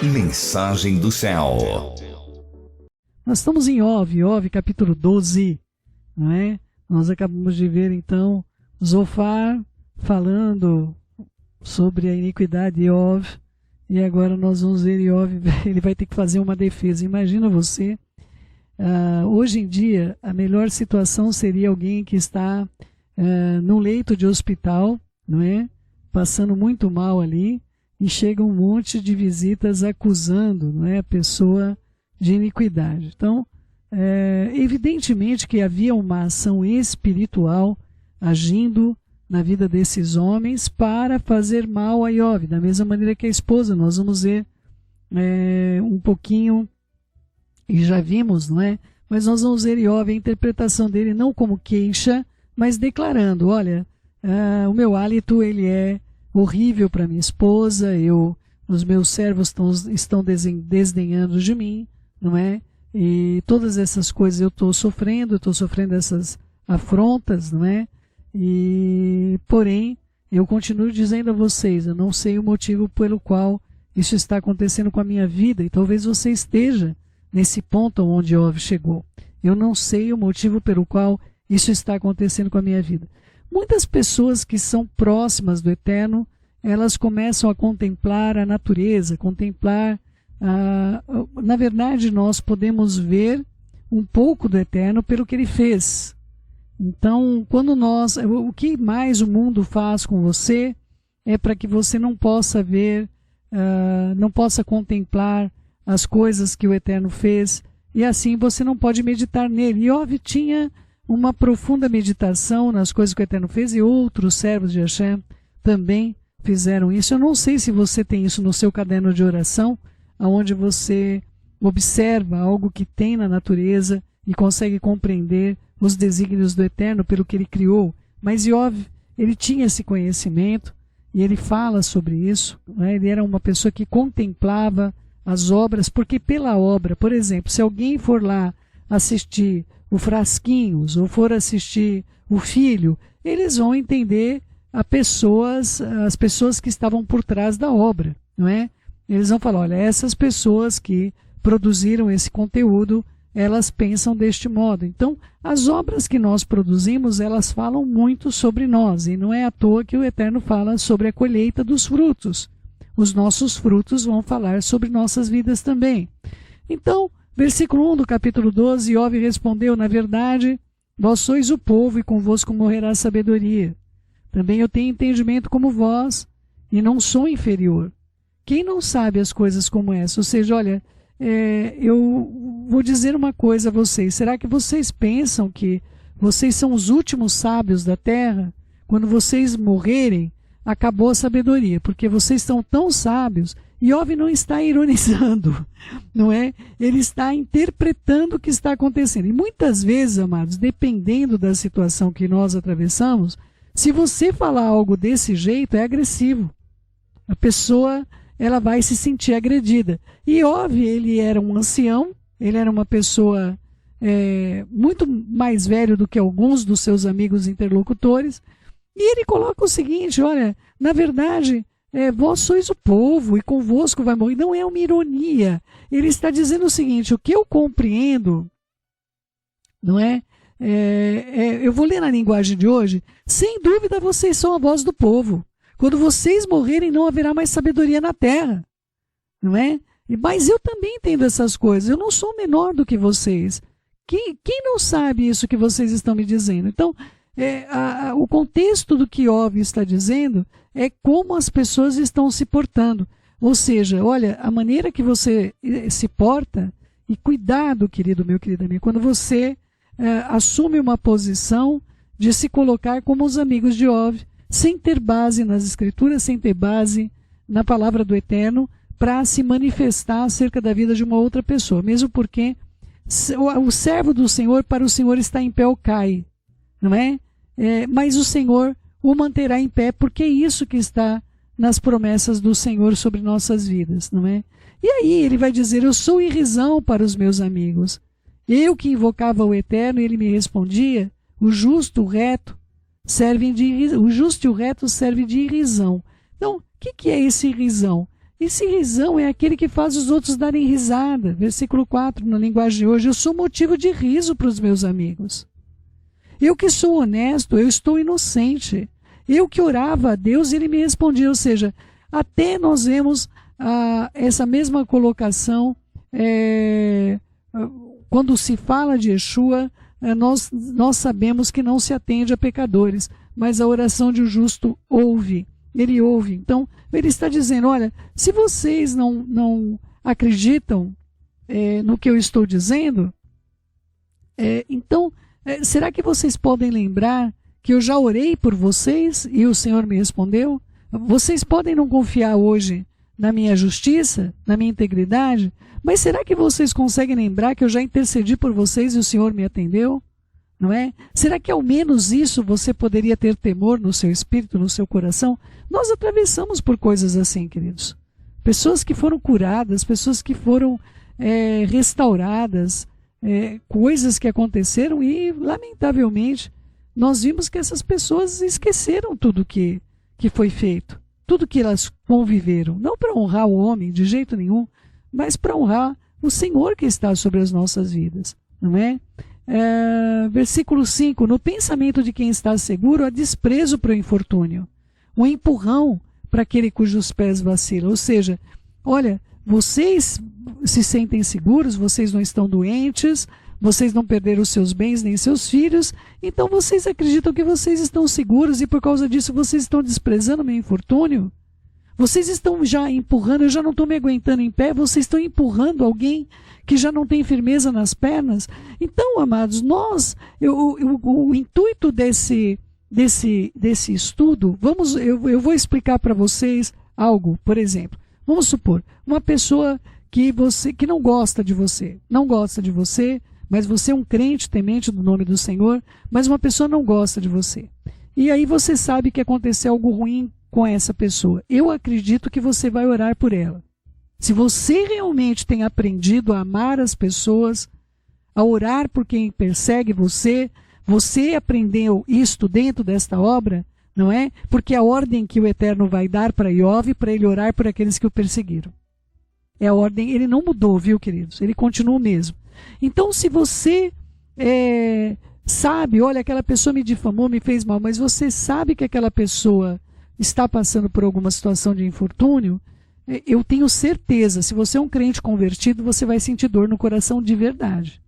Mensagem do céu. Nós estamos em Iov capítulo 12, não é? Nós acabamos de ver então Zofar falando sobre a iniquidade de Iov, e agora nós vamos ver Iov, ele vai ter que fazer uma defesa. Imagina você, hoje em dia a melhor situação seria alguém que está num leito de hospital, não é? Passando muito mal ali, e chega um monte de visitas acusando, não é, a pessoa de iniquidade. Então, evidentemente que havia uma ação espiritual agindo na vida desses homens para fazer mal a Iov, da mesma maneira que a esposa. Nós vamos ver um pouquinho, e já vimos, não é? Mas nós vamos ver Iov, a interpretação dele não como queixa, mas declarando, olha, o meu hálito ele é horrível para minha esposa, os meus servos estão desdenhando de mim, não é? E todas essas coisas eu estou sofrendo essas afrontas, não é? E, porém, eu continuo dizendo a vocês, eu não sei o motivo pelo qual isso está acontecendo com a minha vida, e talvez você esteja nesse ponto onde Iov chegou. Eu não sei o motivo pelo qual isso está acontecendo com a minha vida. Muitas pessoas que são próximas do Eterno, elas começam a contemplar a natureza, na verdade nós podemos ver um pouco do Eterno pelo que Ele fez. Então, o que mais o mundo faz com você é para que você não possa ver, não possa contemplar as coisas que o Eterno fez, e assim você não pode meditar nele. Iov tinha uma profunda meditação nas coisas que o Eterno fez, e outros servos de Hashem também fizeram isso. Eu não sei se você tem isso no seu caderno de oração, onde você observa algo que tem na natureza e consegue compreender os desígnios do Eterno pelo que Ele criou. Mas Iov, ele tinha esse conhecimento, e ele fala sobre isso, né? Ele era uma pessoa que contemplava as obras, porque pela obra, por exemplo, se alguém for lá assistir o Frasquinhos, ou for assistir o Filho, eles vão entender as pessoas que estavam por trás da obra, não é? Eles vão falar, olha, essas pessoas que produziram esse conteúdo, elas pensam deste modo. Então, as obras que nós produzimos, elas falam muito sobre nós, e não é à toa que o Eterno fala sobre a colheita dos frutos. Os nossos frutos vão falar sobre nossas vidas também. Então, versículo 1 do capítulo 12, Iov respondeu, na verdade, vós sois o povo, e convosco morrerá a sabedoria. Também eu tenho entendimento como vós, e não sou inferior. Quem não sabe as coisas como essa? Ou seja, olha, eu vou dizer uma coisa a vocês. Será que vocês pensam que vocês são os últimos sábios da terra? Quando vocês morrerem, acabou a sabedoria, porque vocês são tão sábios. Iov não está ironizando, não é? Ele está interpretando o que está acontecendo. E muitas vezes, amados, dependendo da situação que nós atravessamos, se você falar algo desse jeito, é agressivo. A pessoa, ela vai se sentir agredida. E Iov, ele era um ancião, ele era uma pessoa muito mais velho do que alguns dos seus amigos interlocutores, e ele coloca o seguinte, olha, na verdade, vós sois o povo, e convosco vai morrer. Não é uma ironia. Ele está dizendo o seguinte, o que eu compreendo, não é? Eu vou ler na linguagem de hoje, sem dúvida vocês são a voz do povo. Quando vocês morrerem, não haverá mais sabedoria na terra, não é? Mas eu também entendo essas coisas, eu não sou menor do que vocês. Quem não sabe isso que vocês estão me dizendo? Então, o contexto do que Iov está dizendo é como as pessoas estão se portando. Ou seja, olha, a maneira que você se porta, e cuidado, querido meu, querida minha, quando você assume uma posição de se colocar como os amigos de Iov, sem ter base nas Escrituras, sem ter base na palavra do Eterno, para se manifestar acerca da vida de uma outra pessoa. Mesmo porque o servo do Senhor, para o Senhor está em pé ou cai, não é? Mas o Senhor o manterá em pé, porque é isso que está nas promessas do Senhor sobre nossas vidas, não é? E aí ele vai dizer, eu sou irrisão para os meus amigos. Eu que invocava o Eterno, ele me respondia, o justo, o reto, o justo e o reto servem de irrisão. Então, o que é esse irrisão? Esse risão é aquele que faz os outros darem risada. Versículo 4, na linguagem de hoje, eu sou motivo de riso para os meus amigos. Eu que sou honesto, eu estou inocente. Eu que orava a Deus, ele me respondia. Ou seja, até nós vemos essa mesma colocação, quando se fala de Yeshua, nós sabemos que não se atende a pecadores, mas a oração de um justo ouve. Ele ouve. Então, ele está dizendo, olha, se vocês não acreditam no que eu estou dizendo, então, será que vocês podem lembrar que eu já orei por vocês e o Senhor me respondeu? Vocês podem não confiar hoje na minha justiça, na minha integridade, mas será que vocês conseguem lembrar que eu já intercedi por vocês e o Senhor me atendeu? Não é? Será que ao menos isso você poderia ter temor no seu espírito, no seu coração? Nós atravessamos por coisas assim, queridos. Pessoas que foram curadas, pessoas que foram restauradas, coisas que aconteceram e, lamentavelmente, nós vimos que essas pessoas esqueceram tudo que foi feito, tudo que elas conviveram. Não para honrar o homem, de jeito nenhum, mas para honrar o Senhor que está sobre as nossas vidas. Não é? Versículo 5, no pensamento de quem está seguro há desprezo para o infortúnio, um empurrão para aquele cujos pés vacilam. Ou seja, olha, vocês se sentem seguros, vocês não estão doentes, vocês não perderam os seus bens nem seus filhos, então vocês acreditam que vocês estão seguros e por causa disso vocês estão desprezando o meu infortúnio? Vocês estão já empurrando, eu já não estou me aguentando em pé, vocês estão empurrando alguém que já não tem firmeza nas pernas. Então, amados, o intuito desse estudo, eu vou explicar para vocês algo. Por exemplo, vamos supor, uma pessoa que não gosta de você, mas você é um crente temente do nome do Senhor, mas uma pessoa não gosta de você. E aí você sabe que aconteceu algo ruim com essa pessoa. Eu acredito que você vai orar por ela. Se você realmente tem aprendido a amar as pessoas, a orar por quem persegue você aprendeu isto dentro desta obra, não é? Porque a ordem que o Eterno vai dar para Iov, para ele orar por aqueles que o perseguiram. É a ordem, ele não mudou, viu, queridos? Ele continua o mesmo. Então, se você sabe, olha, aquela pessoa me difamou, me fez mal, mas você sabe que aquela pessoa está passando por alguma situação de infortúnio, eu tenho certeza, se você é um crente convertido, você vai sentir dor no coração de verdade.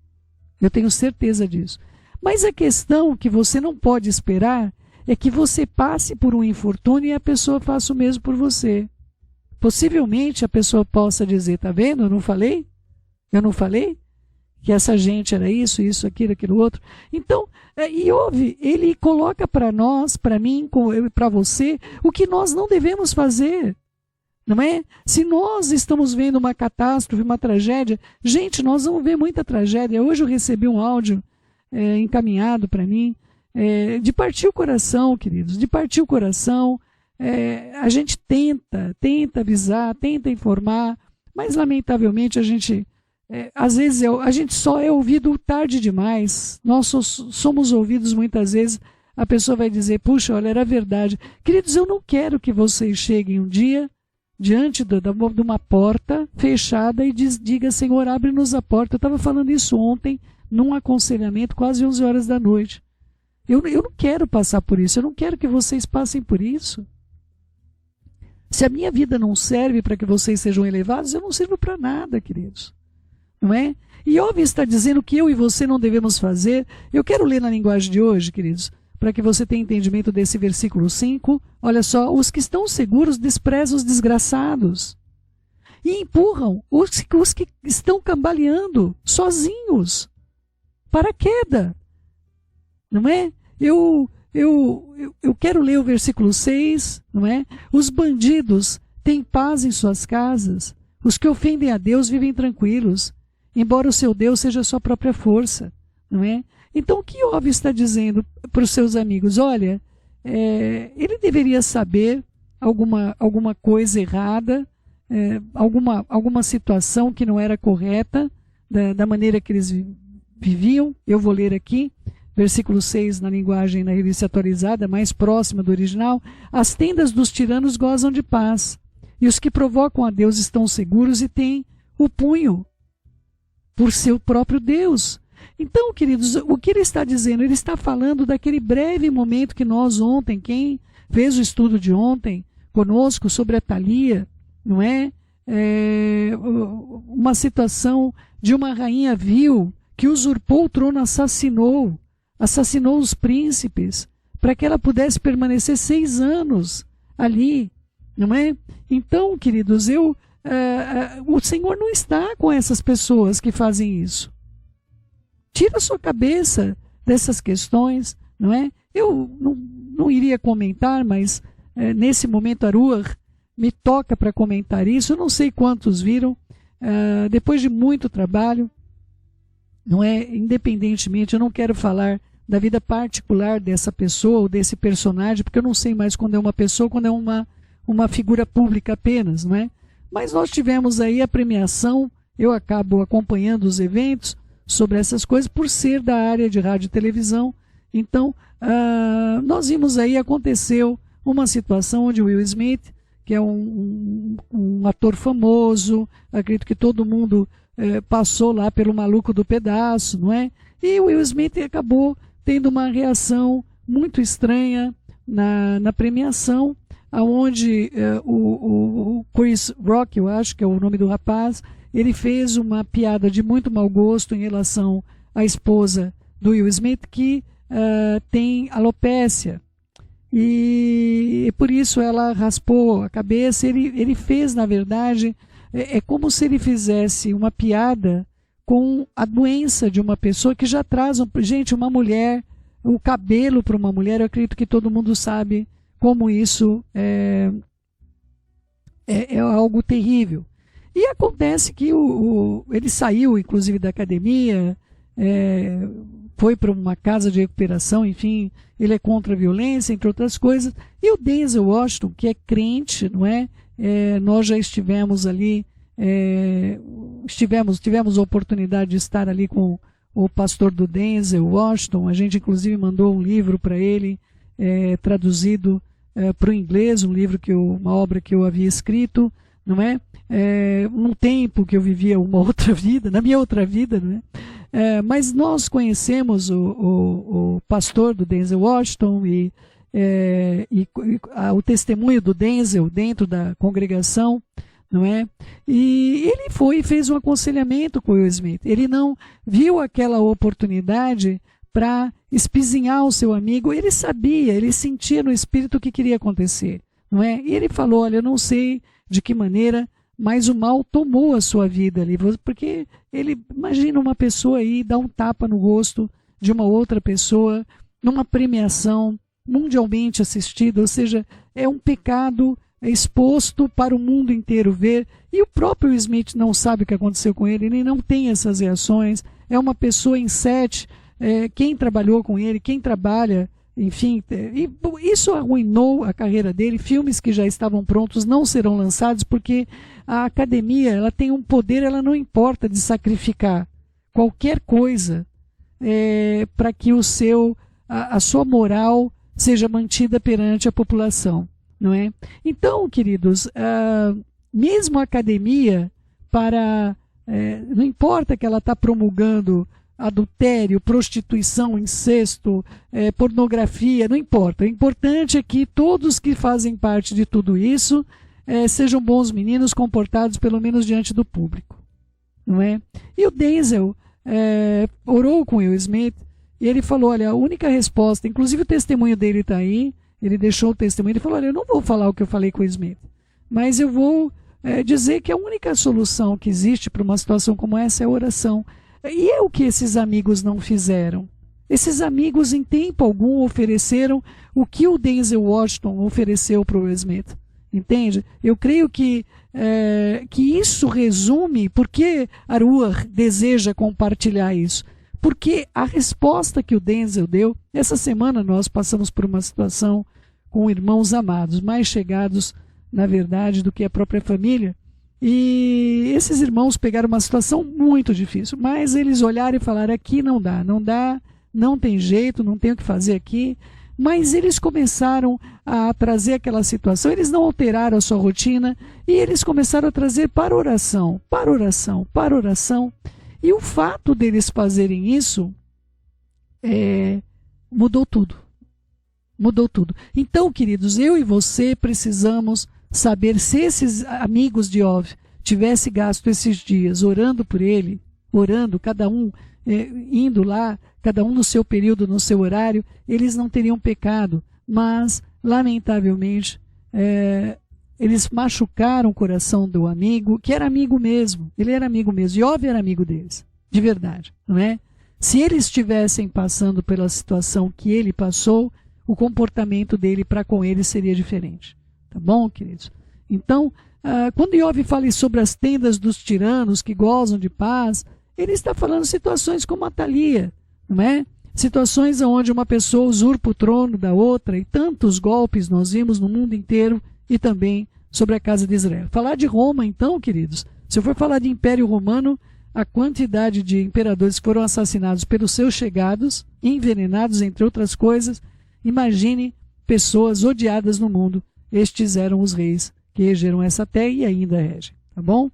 Eu tenho certeza disso. Mas a questão que você não pode esperar é que você passe por um infortúnio e a pessoa faça o mesmo por você. Possivelmente a pessoa possa dizer, tá vendo, eu não falei? Eu não falei? Que essa gente era isso, aquilo, aquilo outro. Então, Iov, ele coloca para nós, para mim, para você, o que nós não devemos fazer. Não é? Se nós estamos vendo uma catástrofe, uma tragédia, gente, nós vamos ver muita tragédia. Hoje eu recebi um áudio encaminhado para mim, de partir o coração, queridos, de partir o coração. A gente tenta avisar, tenta informar, mas lamentavelmente às vezes a gente só é ouvido tarde demais. Nós somos ouvidos muitas vezes, a pessoa vai dizer, puxa, olha, era verdade. Queridos, eu não quero que vocês cheguem um dia diante de uma porta fechada e diga, Senhor, abre-nos a porta. Eu estava falando isso ontem, num aconselhamento, quase 11 horas da noite. Eu não quero passar por isso, eu não quero que vocês passem por isso. Se a minha vida não serve para que vocês sejam elevados, eu não sirvo para nada, queridos. Não é? E Iov está dizendo que eu e você não devemos fazer. Eu quero ler na linguagem de hoje, queridos, para que você tenha entendimento desse versículo 5. Olha só, os que estão seguros desprezam os desgraçados e empurram os que estão cambaleando sozinhos para a queda. Não é? Eu quero ler o versículo 6, não é? Os bandidos têm paz em suas casas, os que ofendem a Deus vivem tranquilos, embora o seu Deus seja a sua própria força, não é? Então o que Iov está dizendo para os seus amigos? Olha, ele deveria saber alguma coisa errada, alguma situação que não era correta, da maneira que eles viviam. Eu vou ler aqui, versículo 6, na linguagem, na revista atualizada, mais próxima do original. As tendas dos tiranos gozam de paz, E os que provocam a Deus estão seguros e têm o punho por seu próprio Deus. Então, queridos, o que ele está dizendo? Ele está falando daquele breve momento que nós ontem, quem fez o estudo de ontem conosco sobre a Thalia, não é? Uma situação de uma rainha vil que usurpou o trono, assassinou os príncipes, para que ela pudesse permanecer 6 anos ali, não é? Então, queridos, o Senhor não está com essas pessoas que fazem isso. Tira a sua cabeça dessas questões, não é? Eu não iria comentar, mas nesse momento Aruach me toca para comentar isso. Eu não sei quantos viram, depois de muito trabalho, não é? Independentemente, eu não quero falar da vida particular dessa pessoa ou desse personagem, porque eu não sei mais quando é uma pessoa, quando é uma figura pública apenas, não é? Mas nós tivemos aí a premiação, eu acabo acompanhando os eventos sobre essas coisas por ser da área de rádio e televisão. Então, nós vimos aí, aconteceu uma situação onde Will Smith, que é um ator famoso, acredito que todo mundo passou lá pelo maluco do pedaço, não é? E o Will Smith acabou tendo uma reação muito estranha na premiação, onde o Chris Rock, eu acho que é o nome do rapaz, ele fez uma piada de muito mau gosto em relação à esposa do Will Smith, que tem alopécia. E por isso ela raspou a cabeça. Ele fez, na verdade, é como se ele fizesse uma piada com a doença de uma pessoa que já traz, gente, uma mulher, o cabelo para uma mulher, eu acredito que todo mundo sabe como isso é algo terrível. E acontece que ele saiu, inclusive, da academia, foi para uma casa de recuperação, enfim, ele é contra a violência, entre outras coisas. E o Denzel Washington, que é crente, não é? Nós já estivemos ali, tivemos a oportunidade de estar ali com o pastor do Denzel Washington. A gente, inclusive, mandou um livro para ele, traduzido para o inglês, uma obra que eu havia escrito, não é? Num tempo que eu vivia uma outra vida, na minha outra vida, não é? Mas nós conhecemos o pastor do Denzel Washington e o testemunho do Denzel dentro da congregação, não é? E ele foi e fez um aconselhamento com o Will Smith. Ele não viu aquela oportunidade para espizinhar o seu amigo. Ele sabia, ele sentia no espírito o que queria acontecer, não é? E ele falou: olha, eu não sei de que maneira, mas o mal tomou a sua vida ali, porque ele, imagina uma pessoa aí dar um tapa no rosto de uma outra pessoa numa premiação mundialmente assistida, ou seja, é um pecado exposto para o mundo inteiro ver, e o próprio Smith não sabe o que aconteceu com ele, ele não tem essas reações, é uma pessoa em 7, quem trabalhou com ele, quem trabalha, enfim, e isso arruinou a carreira dele. Filmes que já estavam prontos não serão lançados, porque a academia, ela tem um poder, ela não importa de sacrificar qualquer coisa para que a sua moral seja mantida perante a população, não é? Então, queridos, mesmo a academia, não importa que ela está promulgando adultério, prostituição, incesto, pornografia, não importa. O importante é que todos que fazem parte de tudo isso sejam bons meninos, comportados pelo menos diante do público, não é? E o Denzel orou com Will Smith e ele falou: olha, a única resposta, inclusive o testemunho dele está aí, ele deixou o testemunho, ele falou: olha, eu não vou falar o que eu falei com o Will Smith, mas eu vou dizer que a única solução que existe para uma situação como essa é a oração. E é o que esses amigos não fizeram. Esses amigos, em tempo algum, ofereceram o que o Denzel Washington ofereceu para o Will Smith. Entende? Eu creio que isso resume por que Aruach deseja compartilhar isso. Porque a resposta que o Denzel deu, essa semana nós passamos por uma situação com irmãos amados, mais chegados, na verdade, do que a própria família. E esses irmãos pegaram uma situação muito difícil, mas eles olharam e falaram: aqui não dá, não tem jeito, não tem o que fazer aqui, mas eles começaram a trazer aquela situação, eles não alteraram a sua rotina, e eles começaram a trazer para oração, para oração, para oração. E o fato deles fazerem isso, mudou tudo. Mudou tudo. Então, queridos, eu e você precisamos saber, se esses amigos de Iov tivessem gasto esses dias orando por ele, orando, cada um indo lá, cada um no seu período, no seu horário, eles não teriam pecado. Mas, lamentavelmente, eles machucaram o coração do amigo, que era amigo mesmo. Ele era amigo mesmo. Iov era amigo deles, de verdade, não é? Se eles estivessem passando pela situação que ele passou, o comportamento dele para com ele seria diferente. Tá bom, queridos? Então, quando Iov fala sobre as tendas dos tiranos que gozam de paz, ele está falando situações como a Thalia, não é? Situações onde uma pessoa usurpa o trono da outra, e tantos golpes nós vimos no mundo inteiro e também sobre a casa de Israel. Falar de Roma, então, queridos, se eu for falar de Império Romano, a quantidade de imperadores que foram assassinados pelos seus chegados, envenenados, entre outras coisas, imagine pessoas odiadas no mundo. Estes eram os reis que regeram essa terra e ainda regem. Tá bom?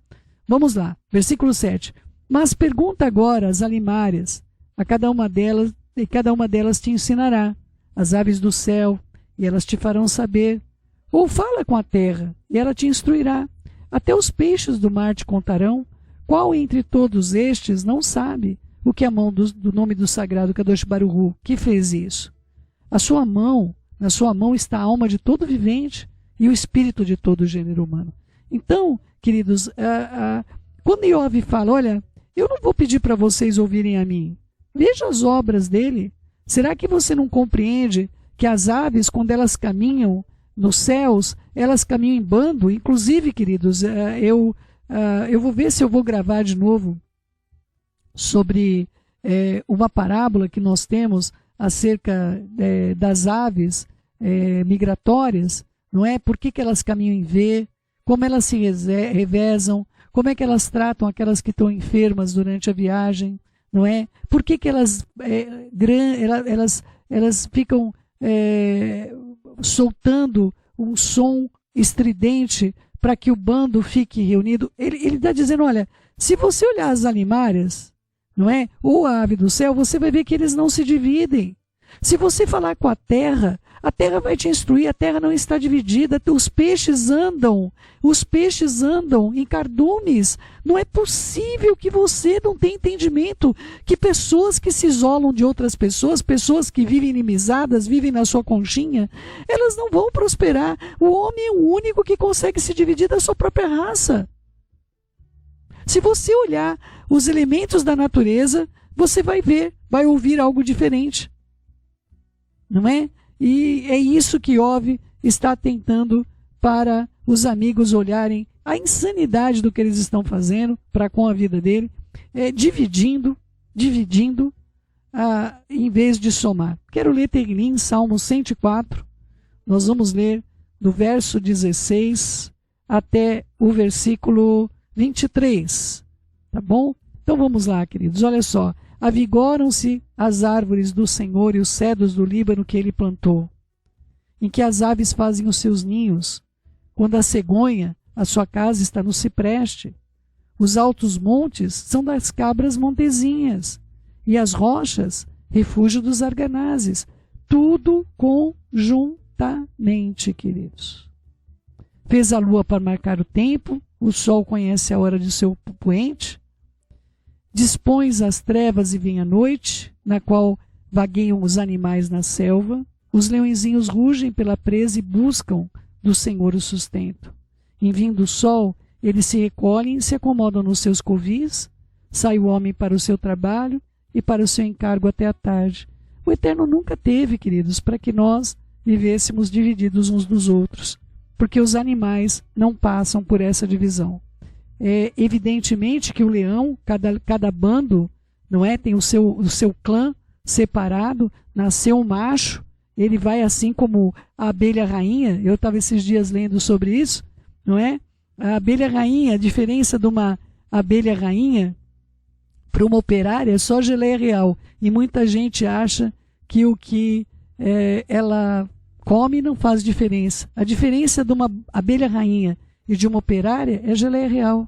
Vamos lá. Versículo 7. Mas pergunta agora às alimárias, a cada uma delas, e cada uma delas te ensinará, as aves do céu, e elas te farão saber. Ou fala com a terra, e ela te instruirá. Até os peixes do mar te contarão. Qual entre todos estes não sabe o que a mão do nome do sagrado Kadosh Baruch Hu, que fez isso? Na sua mão está a alma de todo vivente e o espírito de todo o gênero humano. Então, queridos, quando Iov fala, olha, eu não vou pedir para vocês ouvirem a mim. Veja as obras dele. Será que você não compreende que as aves, quando elas caminham nos céus, elas caminham em bando? Inclusive, queridos, eu vou ver se eu vou gravar de novo sobre uma parábola que nós temos acerca das aves migratórias, não é? Por que elas caminham em V, como elas se revezam, como é que elas tratam aquelas que estão enfermas durante a viagem, não é? Por que elas ficam soltando um som estridente para que o bando fique reunido? Ele está dizendo, olha, se você olhar as alimárias, não é? Ou a ave do céu, você vai ver que eles não se dividem. Se você falar com a terra vai te instruir, a terra não está dividida, os peixes andam em cardumes. Não é possível que você não tenha entendimento que pessoas que se isolam de outras pessoas, pessoas que vivem inimizadas, vivem na sua conchinha, elas não vão prosperar. O homem é o único que consegue se dividir da sua própria raça. Se você olhar os elementos da natureza, você vai ouvir algo diferente. Não é? E é isso que Iov está tentando para os amigos olharem a insanidade do que eles estão fazendo para com a vida dele, dividindo, em vez de somar. Quero ler Teilim, Salmo 104. Nós vamos ler do verso 16 até o versículo 23. Tá bom? Então vamos lá, queridos. Olha só. Avigoram-se as árvores do Senhor e os cedros do Líbano que ele plantou, em que as aves fazem os seus ninhos, quando a cegonha, a sua casa está no cipreste. Os altos montes são das cabras montezinhas, e as rochas, refúgio dos arganazes. Tudo conjuntamente, queridos. Fez a lua para marcar o tempo, o sol conhece a hora de seu poente. Dispões as trevas e vem a noite, na qual vagueiam os animais na selva. Os leõezinhos rugem pela presa e buscam do Senhor o sustento. Em vindo o sol, eles se recolhem e se acomodam nos seus covis. Sai o homem para o seu trabalho e para o seu encargo até a tarde. O Eterno nunca teve, queridos, para que nós vivêssemos divididos uns dos outros, porque os animais não passam por essa divisão. Evidentemente que o leão, cada bando, não é, tem o seu clã separado, nasceu um macho, ele vai assim como a abelha rainha. Eu estava esses dias lendo sobre isso, não é? A abelha rainha, a diferença de uma abelha rainha para uma operária é só geleia real, e muita gente acha que o que ela come e não faz diferença. A diferença de uma abelha rainha e de uma operária é a geleia real.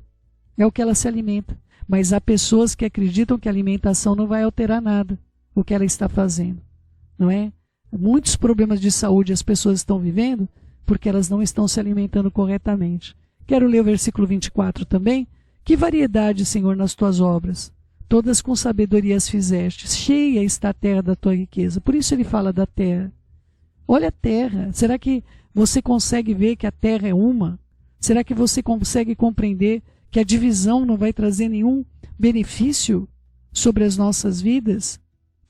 É o que ela se alimenta. Mas há pessoas que acreditam que a alimentação não vai alterar nada, o que ela está fazendo. Não é? Muitos problemas de saúde as pessoas estão vivendo porque elas não estão se alimentando corretamente. Quero ler o versículo 24 também. Que variedade, Senhor, nas tuas obras. Todas com sabedoria as fizeste. Cheia está a terra da tua riqueza. Por isso ele fala da terra. Olha a terra. Será que você consegue ver que a terra é uma? Será que você consegue compreender que a divisão não vai trazer nenhum benefício sobre as nossas vidas?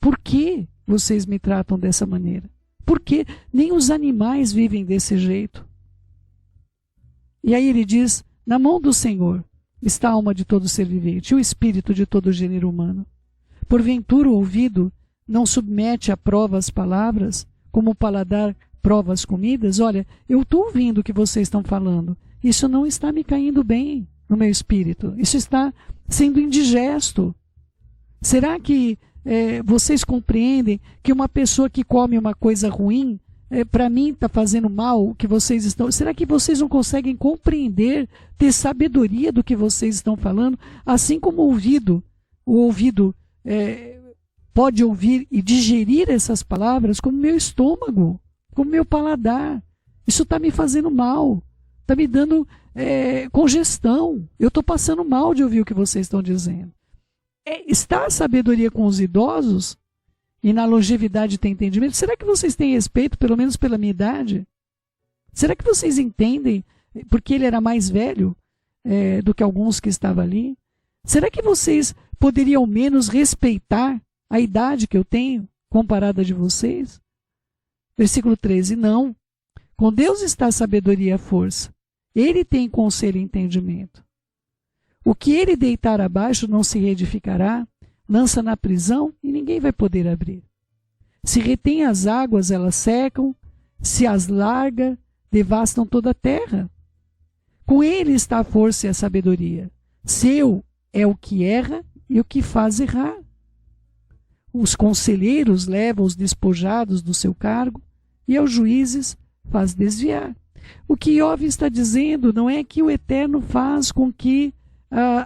Por que vocês me tratam dessa maneira? Por que nem os animais vivem desse jeito? E aí ele diz, na mão do Senhor está a alma de todo ser vivente, e o espírito de todo o gênero humano. Porventura o ouvido não submete à prova as palavras, como o paladar prova as comidas? Olha, eu estou ouvindo o que vocês estão falando. Isso não está me caindo bem no meu espírito. Isso está sendo indigesto. Será que vocês compreendem que uma pessoa que come uma coisa ruim, para mim está fazendo mal o que vocês estão... Será que vocês não conseguem compreender, ter sabedoria do que vocês estão falando? Assim como o ouvido pode ouvir e digerir essas palavras, como meu estômago, como meu paladar. Isso está me fazendo mal, está me dando congestão. Eu estou passando mal de ouvir o que vocês estão dizendo. Está a sabedoria com os idosos? E na longevidade tem entendimento? Será que vocês têm respeito, pelo menos pela minha idade? Será que vocês entendem porque ele era mais velho do que alguns que estavam ali? Será que vocês poderiam ao menos respeitar a idade que eu tenho comparada a de vocês? Versículo 13, não. Com Deus está a sabedoria e a força. Ele tem conselho e entendimento. O que ele deitar abaixo não se reedificará, lança na prisão e ninguém vai poder abrir. Se retém as águas, elas secam, se as larga, devastam toda a terra. Com ele está a força e a sabedoria. Seu é o que erra e o que faz errar. Os conselheiros levam os despojados do seu cargo e aos juízes faz desviar. O que Iov está dizendo não é que o Eterno faz com que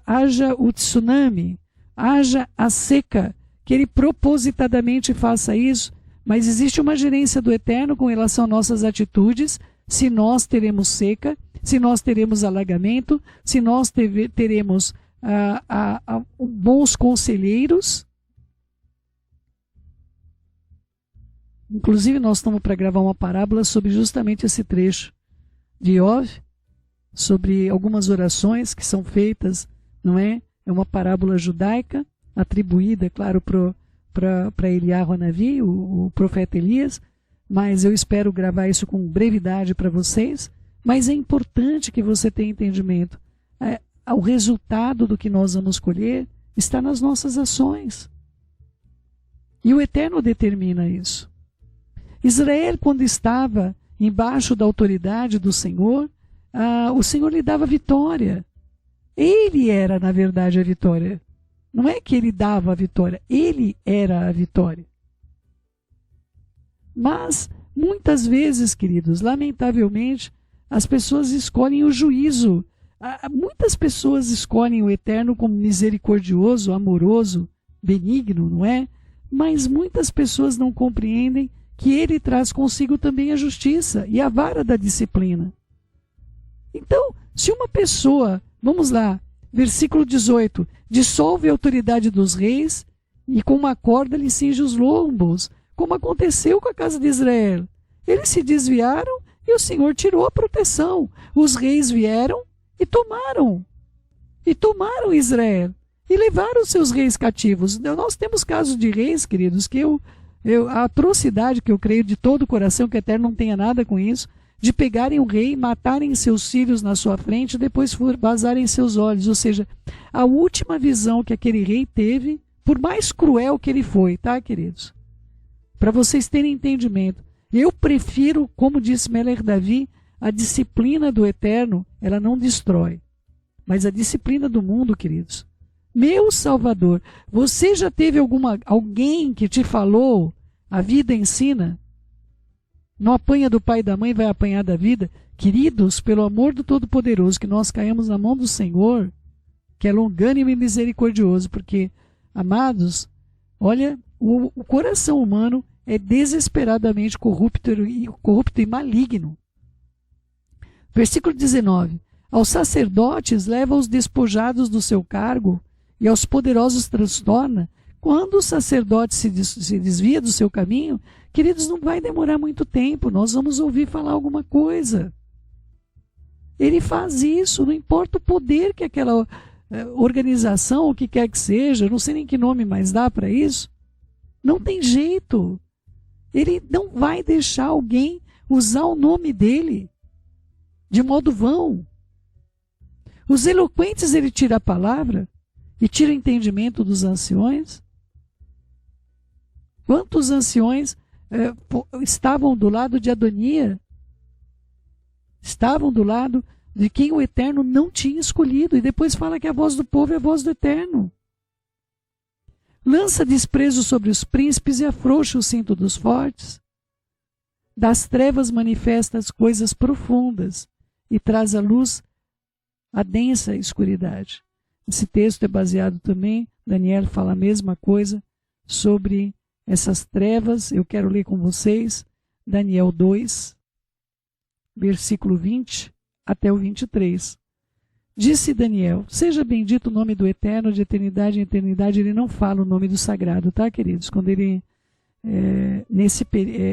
haja o tsunami, haja a seca, que ele propositadamente faça isso, mas existe uma gerência do Eterno com relação a nossas atitudes, se nós teremos seca, se nós teremos alagamento, se nós teremos bons conselheiros. Inclusive nós estamos para gravar uma parábola sobre justamente esse trecho de Iov, sobre algumas orações que são feitas, não é? É uma parábola judaica, atribuída, claro, para Eliyahu Hanavi, o profeta Elias, mas eu espero gravar isso com brevidade para vocês. Mas é importante que você tenha entendimento. O resultado do que nós vamos colher está nas nossas ações. E o Eterno determina isso. Israel, quando estava embaixo da autoridade do Senhor, o Senhor lhe dava vitória. Ele era, na verdade, a vitória. Não é que ele dava a vitória, ele era a vitória. Mas, muitas vezes, queridos, lamentavelmente, as pessoas escolhem o juízo. Muitas pessoas escolhem o Eterno como misericordioso, amoroso, benigno, não é? Mas muitas pessoas não compreendem que ele traz consigo também a justiça e a vara da disciplina. Então, se uma pessoa, vamos lá, versículo 18, dissolve a autoridade dos reis e com uma corda lhe cinge os lombos, como aconteceu com a casa de Israel. Eles se desviaram e o Senhor tirou a proteção. Os reis vieram e tomaram Israel e levaram seus reis cativos. Nós temos casos de reis, queridos, que a atrocidade que eu creio de todo o coração, que o Eterno não tenha nada com isso, de pegarem o rei, matarem seus filhos na sua frente e depois vazarem seus olhos. Ou seja, a última visão que aquele rei teve, por mais cruel que ele foi, tá, queridos? Para vocês terem entendimento, eu prefiro, como disse Melech Davi, a disciplina do Eterno, ela não destrói. Mas a disciplina do mundo, queridos, meu Salvador, você já teve alguém que te falou, a vida ensina? Não apanha do pai e da mãe, vai apanhar da vida. Queridos, pelo amor do Todo-Poderoso, que nós caímos na mão do Senhor, que é longânimo e misericordioso, porque, amados, olha, o coração humano é desesperadamente corrupto e maligno. Versículo 19. Aos sacerdotes leva os despojados do seu cargo e aos poderosos transtorna. Quando o sacerdote se desvia do seu caminho, queridos, não vai demorar muito tempo, nós vamos ouvir falar alguma coisa. Ele faz isso, não importa o poder que aquela organização, o que quer que seja, não sei nem que nome mais dá para isso, não tem jeito. Ele não vai deixar alguém usar o nome dele de modo vão. Os eloquentes ele tira a palavra e tira o entendimento dos anciões. Quantos anciões estavam do lado de Adonia? Estavam do lado de quem o Eterno não tinha escolhido. E depois fala que a voz do povo é a voz do Eterno. Lança desprezo sobre os príncipes e afrouxa o cinto dos fortes. Das trevas manifesta as coisas profundas e traz à luz a densa escuridade. Esse texto é baseado também, Daniel fala a mesma coisa sobre essas trevas. Eu quero ler com vocês Daniel 2, versículo 20 até o 23. Disse Daniel, seja bendito o nome do Eterno de eternidade em eternidade. Ele não fala o nome do sagrado, tá, queridos? Quando ele,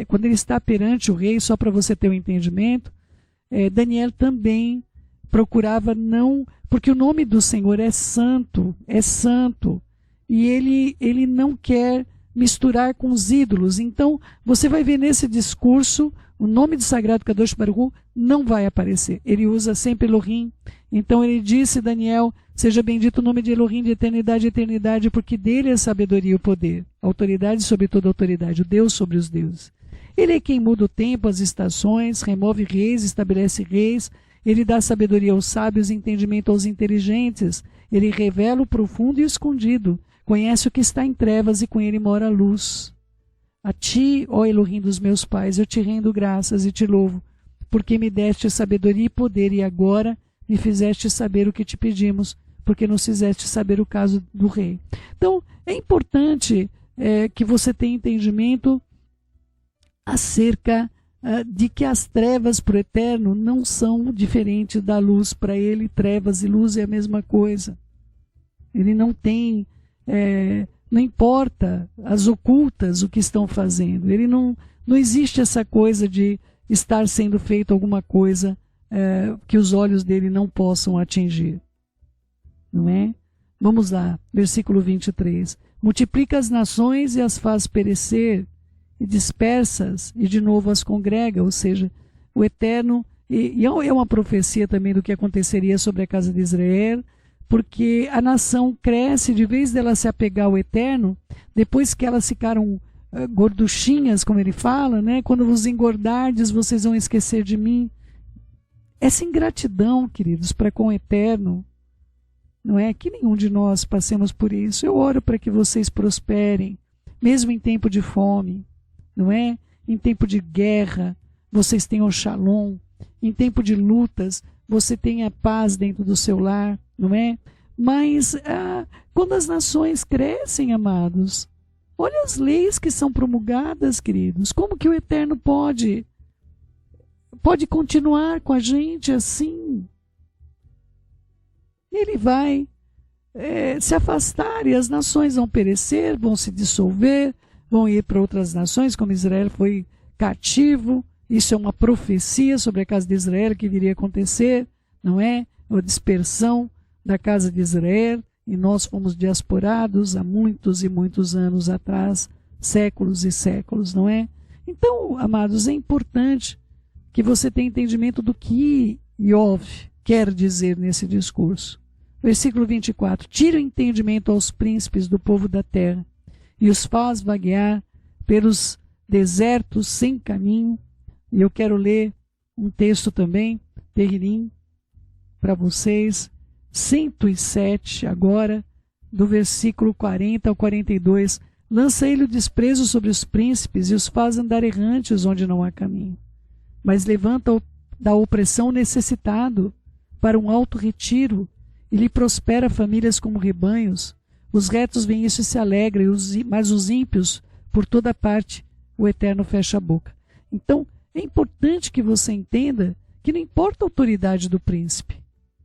quando ele está perante o rei, só para você ter um entendimento, Daniel também procurava não... Porque o nome do Senhor é santo, e ele não quer misturar com os ídolos. Então, você vai ver nesse discurso, o nome do sagrado Kadosh Baruch Hu não vai aparecer. Ele usa sempre Elohim. Então ele disse, Daniel, seja bendito o nome de Elohim de eternidade a eternidade, porque dele é a sabedoria e o poder, a autoridade sobre toda autoridade, o Deus sobre os deuses. Ele é quem muda o tempo, as estações, remove reis, estabelece reis. Ele dá sabedoria aos sábios e entendimento aos inteligentes. Ele revela o profundo e o escondido. Conhece o que está em trevas e com ele mora a luz. A ti, ó Elohim dos meus pais, eu te rendo graças e te louvo, porque me deste sabedoria e poder, e agora me fizeste saber o que te pedimos, porque nos fizeste saber o caso do rei. Então, é importante que você tenha entendimento acerca de que as trevas para o Eterno não são diferentes da luz. Para ele, trevas e luz é a mesma coisa. Ele não tem... não importa as ocultas o que estão fazendo. Ele não existe essa coisa de estar sendo feito alguma coisa que os olhos dele não possam atingir. Não é? Vamos lá, versículo 23. Multiplica as nações e as faz perecer, e dispersas, e de novo as congrega. Ou seja, o Eterno, e é uma profecia também do que aconteceria sobre a casa de Israel, porque a nação cresce, de vez dela se apegar ao Eterno, depois que elas ficaram gorduchinhas, como ele fala, né? Quando vos engordardes, vocês vão esquecer de mim. Essa ingratidão, queridos, para com o Eterno, não é que nenhum de nós passemos por isso. Eu oro para que vocês prosperem, mesmo em tempo de fome, não é? Em tempo de guerra, vocês tenham shalom. Em tempo de lutas, você tenha paz dentro do seu lar, não é? Mas quando as nações crescem, amados, olha as leis que são promulgadas, queridos. Como que o Eterno pode continuar com a gente assim? Ele vai se afastar e as nações vão perecer, vão se dissolver, vão ir para outras nações, como Israel foi cativo. Isso é uma profecia sobre a casa de Israel que viria a acontecer, não é? A dispersão da casa de Israel, e nós fomos diasporados há muitos e muitos anos atrás, séculos e séculos, não é? Então, amados, é importante que você tenha entendimento do que Iov quer dizer nesse discurso. Versículo 24. Tira o entendimento aos príncipes do povo da terra e os faz vaguear pelos desertos sem caminho. E eu quero ler um texto também, Terrilim, para vocês, 107 agora, do versículo 40 ao 42. Lança ele o desprezo sobre os príncipes e os faz andar errantes onde não há caminho. Mas levanta da opressão o necessitado para um alto retiro e lhe prospera famílias como rebanhos. Os retos veem isso e se alegram, mas os ímpios, por toda parte, o Eterno fecha a boca. Então, é importante que você entenda que não importa a autoridade do príncipe,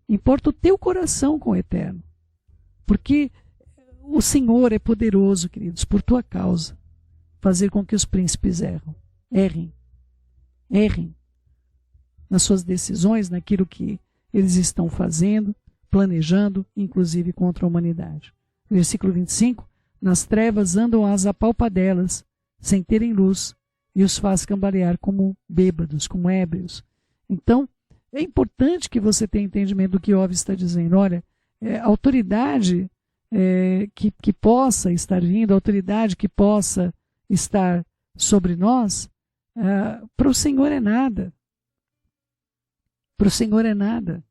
importa o teu coração com o Eterno. Porque o Senhor é poderoso, queridos, por tua causa, fazer com que os príncipes errem nas suas decisões, naquilo que eles estão fazendo, planejando, inclusive contra a humanidade. Versículo 25, nas trevas andam as apalpadelas, sem terem luz, e os faz cambalear como bêbados, como ébrios. Então, é importante que você tenha entendimento do que Iov está dizendo. Olha, a autoridade que possa estar vindo, a autoridade que possa estar sobre nós, para o Senhor é nada. Para o Senhor é nada.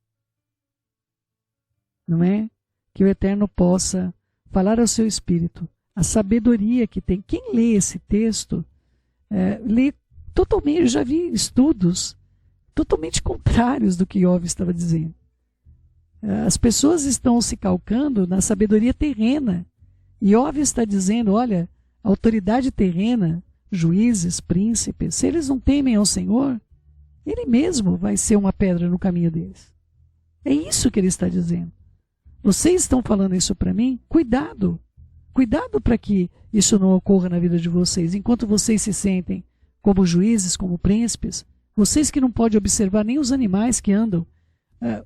Não é? Que o Eterno possa falar ao seu espírito a sabedoria que tem. Quem lê esse texto, lê totalmente, eu já vi estudos totalmente contrários do que Iov estava dizendo. As pessoas estão se calcando na sabedoria terrena. Iov está dizendo, olha, a autoridade terrena, juízes, príncipes, se eles não temem ao Senhor, Ele mesmo vai ser uma pedra no caminho deles. É isso que ele está dizendo. Vocês estão falando isso para mim? Cuidado! Cuidado para que isso não ocorra na vida de vocês. Enquanto vocês se sentem como juízes, como príncipes, vocês que não podem observar nem os animais que andam,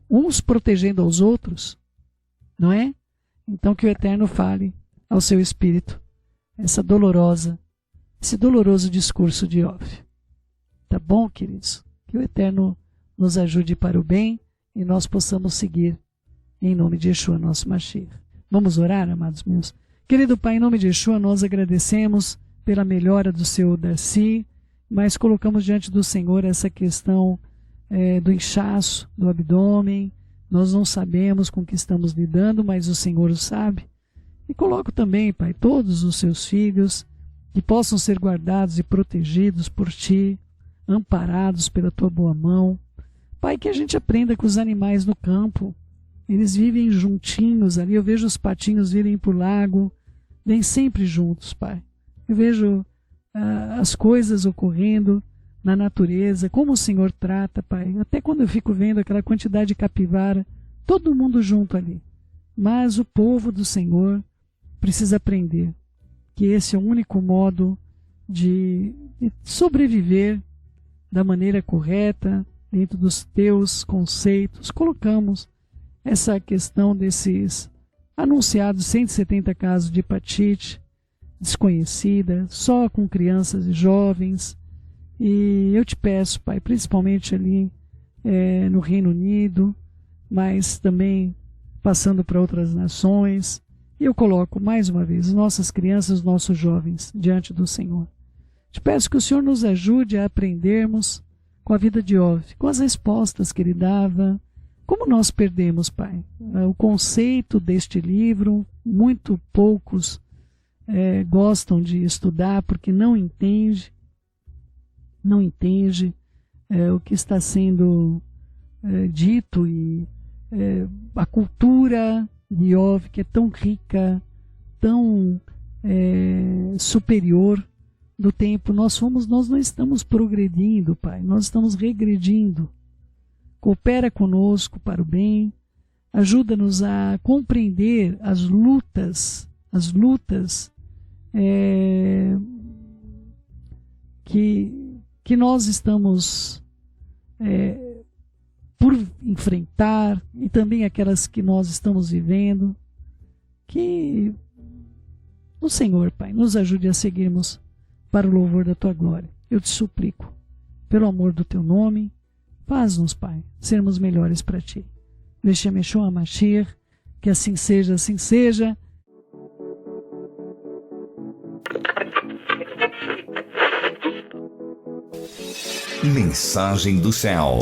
uns protegendo aos outros, não é? Então que o Eterno fale ao seu espírito esse doloroso discurso de Iov. Tá bom, queridos? Que o Eterno nos ajude para o bem e nós possamos seguir em nome de Yeshua, nosso Mashiach. Vamos orar, amados meus? Querido Pai, em nome de Yeshua, nós agradecemos pela melhora do seu Darcy, mas colocamos diante do Senhor essa questão do inchaço do abdômen. Nós não sabemos com que estamos lidando, mas o Senhor o sabe. E coloco também, Pai, todos os seus filhos que possam ser guardados e protegidos por Ti, amparados pela Tua boa mão. Pai, que a gente aprenda com os animais no campo. Eles vivem juntinhos ali. Eu vejo os patinhos virem para o lago, vêm sempre juntos, Pai. Eu vejo as coisas ocorrendo na natureza, como o Senhor trata, Pai. Até quando eu fico vendo aquela quantidade de capivara, todo mundo junto ali. Mas o povo do Senhor precisa aprender que esse é o único modo de sobreviver da maneira correta, dentro dos teus conceitos. Colocamos essa questão desses anunciados 170 casos de hepatite desconhecida, só com crianças e jovens. E eu te peço, Pai, principalmente ali no Reino Unido, mas também passando para outras nações. E eu coloco mais uma vez nossas crianças, nossos jovens diante do Senhor. Te peço que o Senhor nos ajude a aprendermos com a vida de Iov, com as respostas que ele dava. Como nós perdemos, Pai, o conceito deste livro, muito poucos gostam de estudar porque não entende o que está sendo dito e a cultura de Iov, que é tão rica, tão superior do tempo. Nós não estamos progredindo, Pai, nós estamos regredindo. Coopera conosco para o bem, ajuda-nos a compreender as lutas que nós estamos por enfrentar e também aquelas que nós estamos vivendo. Que o Senhor, Pai, nos ajude a seguirmos para o louvor da Tua glória. Eu te suplico, pelo amor do Teu nome, faz-nos, Pai, sermos melhores para Ti. Veshem Yeshua Mashiach, que assim seja, assim seja. Mensagem do céu.